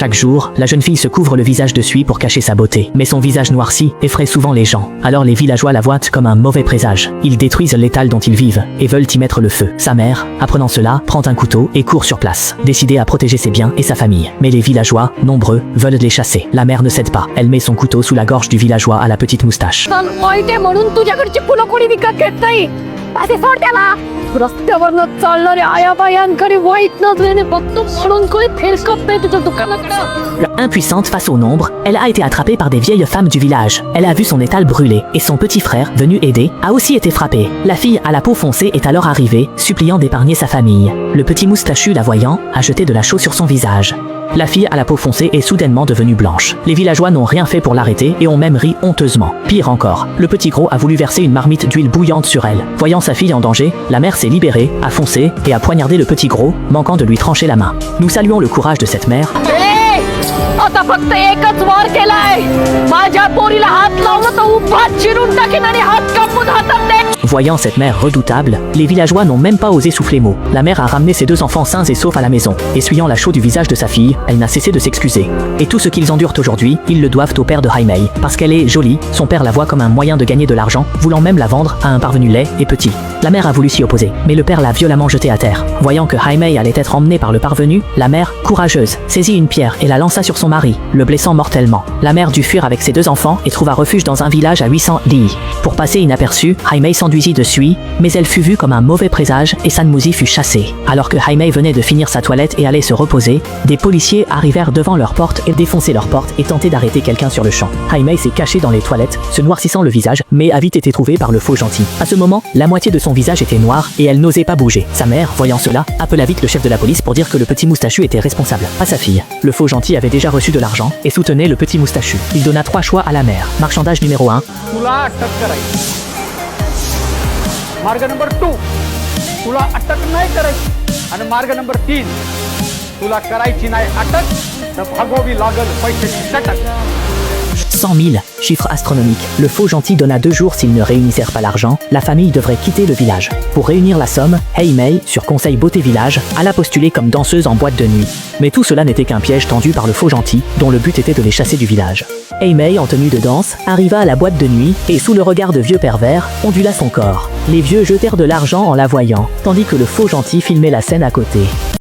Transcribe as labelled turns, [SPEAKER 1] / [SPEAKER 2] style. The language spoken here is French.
[SPEAKER 1] Chaque jour, la jeune fille se couvre le visage de suie pour cacher sa beauté. Mais son visage noirci effraie souvent les gens. Alors les villageois la voient comme un mauvais présage. Ils détruisent l'étal dont ils vivent et veulent y mettre le feu. Sa mère, apprenant cela, prend un couteau et court sur place, décidée à protéger ses biens et sa famille. Mais les villageois, nombreux, veulent les chasser. La mère ne cède pas. Elle met son couteau sous la gorge du villageois à la petite moustache. Impuissante face aux nombres, elle a été attrapée par des vieilles femmes du village. Elle a vu son étal brûler et son petit frère, venu aider, a aussi été frappé. La fille à la peau foncée est alors arrivée, suppliant d'épargner sa famille. Le petit moustachu, la voyant, a jeté de la chaux sur son visage. La fille à la peau foncée est soudainement devenue blanche. Les villageois n'ont rien fait pour l'arrêter et ont même ri honteusement. Pire encore, le petit gros a voulu verser une marmite d'huile bouillante sur elle. Voyant sa fille en danger, la mère s'est libérée, a foncé et a poignardé le petit gros, manquant de lui trancher la main. Nous saluons le courage de cette mère. Voyant cette mère redoutable, les villageois n'ont même pas osé souffler mot. La mère a ramené ses deux enfants sains et saufs à la maison. Essuyant la chaux du visage de sa fille, elle n'a cessé de s'excuser. Et tout ce qu'ils endurent aujourd'hui, ils le doivent au père de Jaime. Parce qu'elle est jolie, son père la voit comme un moyen de gagner de l'argent, voulant même la vendre à un parvenu laid et petit. La mère a voulu s'y opposer, mais le père l'a violemment jetée à terre. Voyant que Jaime allait être emmené par le parvenu, la mère, courageuse, saisit une pierre et la lança sur son mari, le blessant mortellement. La mère dut fuir avec ses deux enfants et trouva refuge dans un village à 800 li. Pour passer inaperçue, Jaime s'enduisit de suie, mais elle fut vue comme un mauvais présage et Sanmusi fut chassé. Alors que Jaime venait de finir sa toilette et allait se reposer, des policiers arrivèrent devant leur porte et défoncèrent leur porte et tentaient d'arrêter quelqu'un sur le champ. Jaime s'est caché dans les toilettes, se noircissant le visage, mais a vite été trouvé par le faux gentil. À ce moment, la moitié de son visage était noir et elle n'osait pas bouger. Sa mère, voyant cela, appela vite le chef de la police pour dire que le petit moustachu était responsable. À sa fille, le faux gentil avait déjà reçu de l'argent et soutenait le petit moustachu. Il donna 3 choix à la mère. Marchandage numéro 1.
[SPEAKER 2] मार्ग नंबर 2 तुला अटक नाही करायची आणि मार्ग नंबर 3 तुला करायची नाही अटक तर भागोवी लागल पैशाची सटक.
[SPEAKER 1] 100 000, chiffre astronomique. Le faux gentil donna 2 jours s'ils ne réunissèrent pas l'argent. La famille devrait quitter le village. Pour réunir la somme, Heimei, sur conseil beauté village, alla postuler comme danseuse en boîte de nuit. Mais tout cela n'était qu'un piège tendu par le faux gentil, dont le but était de les chasser du village. Heimei, en tenue de danse, arriva à la boîte de nuit et, sous le regard de vieux pervers, ondula son corps. Les vieux jetèrent de l'argent en la voyant, tandis que le faux gentil filmait la scène à côté.